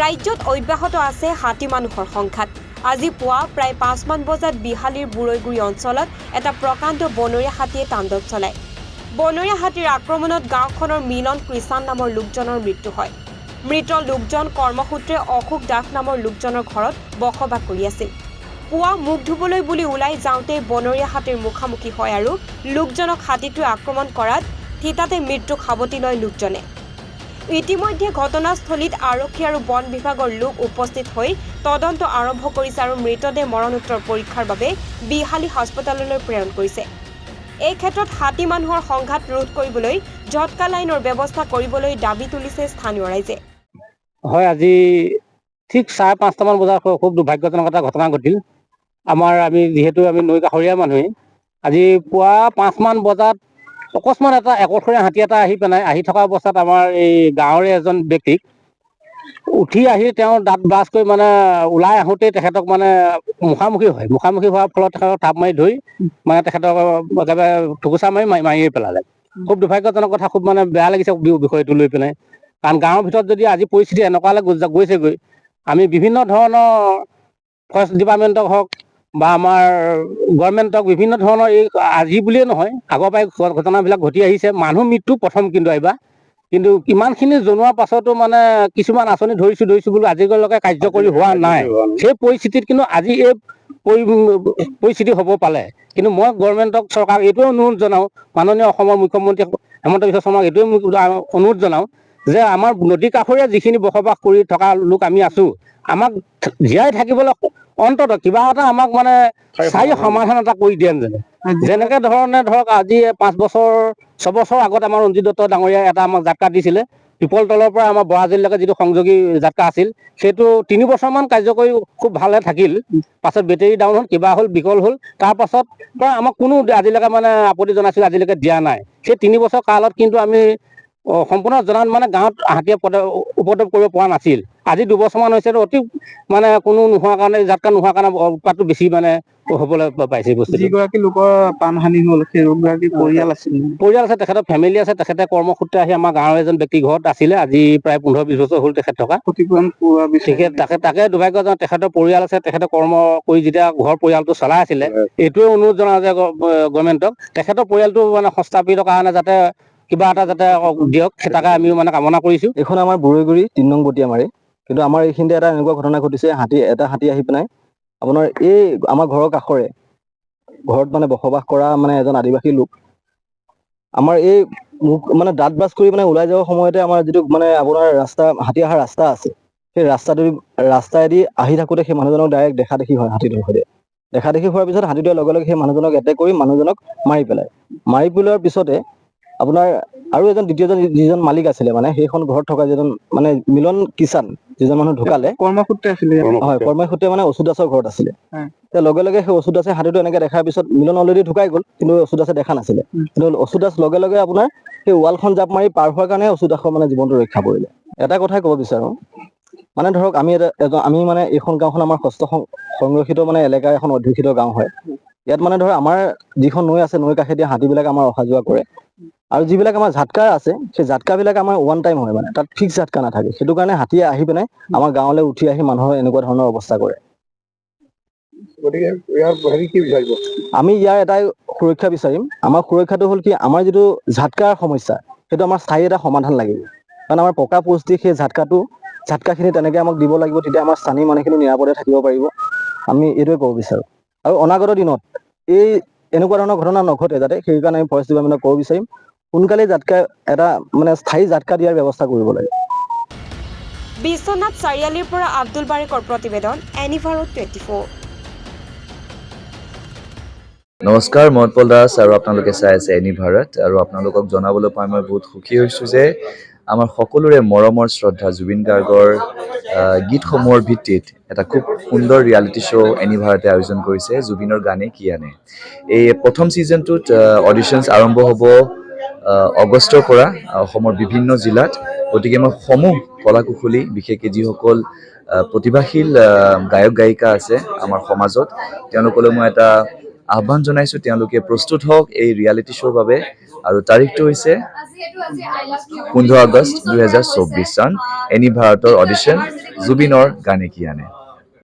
ৰাজ্যত অব্যাহত আছে হাতী মানুহৰ সংঘাত। আজি পুৱা প্ৰায় 5 মান বজাত বিহালীৰ বুৰৈগুৰি অঞ্চলত এটা প্ৰকাণ্ড বনৰীয়া হাতীয়ে তাণ্ডৱ চলায়। বনৰীয়া হাতীৰ আক্ৰমণত গাঁওখনৰ মিলন কৃষাণ নামৰ লোকজনৰ মৃত্যু হয়। মৃত লোকজন কৰ্মসূত্ৰে অশোক দাস নামৰ লোকজনৰ ঘৰত বসবাস কৰি আছিল। পুৱা মুখ ধুবলৈ বুলি ওলাই যাওঁতে বনৰীয়া হাতীৰ মুখামুখি হয় আৰু লোকজনক হাতীটোৱে আক্ৰমণ কৰাত থিতাতে মৃত্যুক সাৱটি লয় লোকজনে। ইতিমধ্যে ঘটনাস্থলীত আৰক্ষী আৰু বন বিভাগৰ লোক উপস্থিত হৈ তদন্ত আৰম্ভ কৰিছে আৰু মৃতদেহ মৰণোত্তৰ পৰীক্ষাৰ বাবে বিহালী হাস্পতাললৈ প্ৰেৰণ কৰিছে। এই ক্ষেত্ৰত হাতী মানুহৰ সংঘাত ৰোধ কৰিবলৈ ঝটকা লাইনৰ ব্যৱস্থা কৰিবলৈ দাবী তুলিছে স্থানীয় ৰাইজে। হয়, আজি ঠিক 5:30 মান বজাত খুব দুৰ্ভাগ্যজনক এটা ঘটনা ঘটিল। আমি যিহেতু নৈ কাষৰীয়া মানুহে, আজি পুৱা 5 মান বজাত অকস্মাত এটা একঠৰীয়া হাতী এটা আহি থকা অৱস্থাত আমাৰ এই গাঁৱৰে এজন ব্যক্তিক উঠি আহি তেওঁ দাঁত ব্ৰাছ কৰি ওলাই আহোঁতেই তেখেতক মুখামুখি হয়। মুখামুখি হোৱাৰ ফলত তেখেতক থাপ মাৰি ধৰি তেখেতক একেবাৰে ঠুকুচা মাৰিয়ে পেলালে। খুব দুৰ্ভাগ্যজনক কথা, খুব বেয়া লাগিছে বিষয়টো লৈ পেলাই। কাৰণ গাঁৱৰ ভিতৰত যদি আজি পৰিস্থিতি এনেকুৱালৈ গৈছেগৈ, আমি বিভিন্ন ধৰণৰ ফৰেষ্ট ডিপাৰ্টমেণ্টক হওক বা আমাৰ গভৰ্ণমেণ্টক বিভিন্ন ধৰণৰ এই আজি বুলিয়ে নহয়, আগৰ পৰাই ঘটনাবিলাক ঘটি আহিছে। মানুহ মৃত্যু প্ৰথম কিন্তু ইমানখিনি জনোৱাৰ পাছতো কিছুমান আঁচনি ধৰিছোঁ বুলি আজিলৈকে কাৰ্যকৰী হোৱা নাই। সেই পৰিস্থিতিত কিন্তু আজি এই পৰিস্থিতি হ'ব পালে। কিন্তু মই গভৰ্ণমেণ্টক, চৰকাৰক এইটোৱে অনুৰোধ জনাওঁ, মাননীয় অসমৰ মুখ্যমন্ত্ৰী হেমন্ত বিশ্ব শৰ্মাক এইটোৱে অনুৰোধ জনাওঁ যে আমাৰ নদী কাষৰীয়া যিখিনি বসবাস কৰি থকা লোক আমি আছোঁ, আমাক জীয়াই থাকিবলৈ অন্তত কিবা এটা আমাক স্থায়ী সমাধান এটা কৰি দিয়ে যেনেকে ধৰক আজি 6 বছৰ আগত আমাৰ ৰঞ্জিত দত্ত ডাঙৰীয়াই এটা আমাক জাটকা দিছিলে। পিপল তলৰ পৰা আমাৰ বৰাজুলিলৈকে যিটো সংযোগী জাটকা আছিল, সেইটো 3 বছৰমান কাৰ্যকৰী খুব ভালে থাকিল। পাছত বেটেৰী ডাউন হ'ল, কিবা হ'ল, বিকল হ'ল। তাৰ পাছত পৰা আমাক কোনো আজিলৈকে আপত্তি জনাইছিল, আজিলৈকে দিয়া নাই। সেই 3 বছৰ কালত কিন্তু আমি সম্পূৰ্ণ জনাত গাঁৱত হাতীয়ে উপদ্ৰৱ কৰিব পৰা নাছিল। আজি 2 বছৰমান হৈছে অতি কোনো নোহোৱাৰ কাৰণে, জাটকা নোহোৱাৰ কাৰণে উৎপাতটো বেছি হ'বলৈ পাইছে। বস্তু যিগৰাকী লোকৰ প্ৰাণহানি হ'ল সেইগৰাকী পৰিয়াল আছে, তেখেতৰ ফেমিলি আছে। তেখেতে কৰ্মসূত্ৰে আহি আমাৰ গাঁৱৰ এজন ব্যক্তি ঘৰত আছিলে। আজি প্ৰায় 15-20 বছৰ হ'ল তেখেত থকা। তাকে দুৰ্ভাগ্যজনক, তেখেতৰ পৰিয়াল আছে। তেখেতে কৰ্ম কৰি যেতিয়া ঘৰ পৰিয়ালটো চলাই আছিলে, এইটোৱে অনুৰোধ জনাওঁ যে গভৰ্ণমেণ্টক তেখেতৰ পৰিয়ালটো সংস্থাপিত কাৰণে যাতে কিবা এটা যাতে দিয়ক, তাকে আমিও কামনা কৰিছোঁ। এইখন আমাৰ বুৰৈগুৰি 3 নং বটিয়ামাৰি। কিন্তু আমাৰ এইখিনিতে এটা এনেকুৱা ঘটনা ঘটিছে, এটা হাতী আহি পেলাই আপোনাৰ এই আমাৰ ঘৰৰ কাষৰে ঘৰত বসবাস কৰা এজন আদিবাসী লোক, আমাৰ এই দাঁত ব্ৰাছ কৰি ওলাই যোৱাৰ সময়তে আমাৰ যিটো আপোনাৰ হাতী অহা ৰাস্তা আছে, সেই ৰাস্তাইদি আহি থাকোঁতে সেই মানুহজনক ডাইৰেক্ট দেখা দেখি হয়। হাতীটোৰ সৈতে দেখা দেখি হোৱাৰ পিছত হাতীটোৱে লগে লগে সেই মানুহজনক এটেক কৰি মানুহজনক মাৰি পেলোৱাৰ পিছতে আপোনাৰ আৰু দ্বিতীয়জন যিজন মালিক আছিলে, সেইখন ঘৰত থকা যিজন মিলন কিষাণ, যিজন মানুহ ঢুকালে, কৰ্মসূত্ৰে আছিলে। হয়, কৰ্মসূত্ৰে অচ্যুত দাসৰ ঘৰত আছিলে। লগে লগে সেই অচ্যুত দাসে হাতীটো এনেকে দেখাৰ পিছত মিলন অলৰেডি ঢুকাই গ'ল, কিন্তু অচ্যুত দাসে দেখা নাছিলে। কিন্তু অচ্যুত দাস লগে লগে আপোনাৰ সেই ৱালখন জাপ মাৰি পাৰ হোৱাৰ কাৰণে অচ্যুত দাসৰ জীৱনটো ৰক্ষা কৰিলে। এটা কথাই ক'ব বিচাৰো, ধৰক আমি এইখন গাঁওখন আমাৰ ষষ্ঠ সংৰক্ষিত এলেকাৰ এখন অধ্যুষিত গাঁও হয়। ইয়াত ধৰক আমাৰ যিখন নৈ আছে, নৈ কাষেদি হাতীবিলাক আমাৰ অহা যোৱা কৰে। আৰু যিবিলাক আমাৰ ঝাটকা আছে, সেই ঝাটকাবিলাক আমাৰ ওৱান টাইম হয়, তাত ফিক্স ঝাটকা নাথাকে। সেইটো কাৰণে হাতীয়ে আহি পেলাই আমাৰ গাঁৱলৈ উঠি আহি মানুহৰ এনেকুৱা ধৰণৰ অৱস্থা কৰে। আমি ইয়াৰ এটাই সুৰক্ষা বিচাৰিম। আমাৰ সুৰক্ষাটো হ'ল কি, আমাৰ যিটো ঝাটকাৰ সমস্যা, সেইটো আমাৰ স্থায়ী এটা সমাধান লাগিব। কাৰণ আমাৰ পকা পোষ্ট দি সেই ঝাটকাখিনি তেনেকৈ আমাক দিব লাগিব, তেতিয়া আমাৰ স্থানীয় মানুহখিনি নিৰাপদে থাকিব পাৰিব। আমি এইটোৱে ক'ব বিচাৰোঁ। আৰু অনাগত দিনত এই এনেকুৱা ধৰণৰ ঘটনা নঘটে যাতে, সেইকাৰণে আমি ফৰেষ্ট ডিপাৰ্টমেণ্টক ক'ব বিচাৰিম, সোনকালে এটা স্থায়ী ঝাটকা দিয়াৰ ব্যৱস্থা কৰিব লাগে। বিশ্বনাথ চাৰিআলিৰ পৰা আব্দুল বাৰিকৰ প্ৰতিবেদন, এনিভাৰত 24। নমস্কাৰ, মই উৎপল দাস আৰু আপোনালোকে চাই আছে এনিভাৰত। আৰু আপোনালোকক জনাবলৈ পাই মই বহুত সুখী হৈছোঁ যে আমাৰ সকলোৰে মৰমৰ শ্ৰদ্ধা জুবিন গাৰ্গৰ গীতসমূহৰ ভিত্তিত এটা খুব সুন্দৰ ৰিয়েলিটি শ্ব' এনিভাৰতে আয়োজন কৰিছে, জুবিনৰ গানে কি আনে। এই প্ৰথম ছিজনটোত অডিশ্যনছ আৰম্ভ হ'ব আগষ্টৰ পৰা অসমৰ বিভিন্ন জিলাত। গতিকে মই সমূহ কলা কুশলী, বিশেষকৈ যিসকল প্ৰতিভাশীল গায়ক গায়িকা আছে আমাৰ সমাজত, তেওঁলোকলৈ মই এটা আহ্বান জনাইছোঁ তেওঁলোকে প্ৰস্তুত হওক এই ৰিয়েলিটি শ্ব'ৰ বাবে। আৰু তাৰিখটো হৈছে 15 আগষ্ট 2024 চন, এনি ভাৰতৰ অডিশ্যন, জুবিনৰ গানে কি আনে।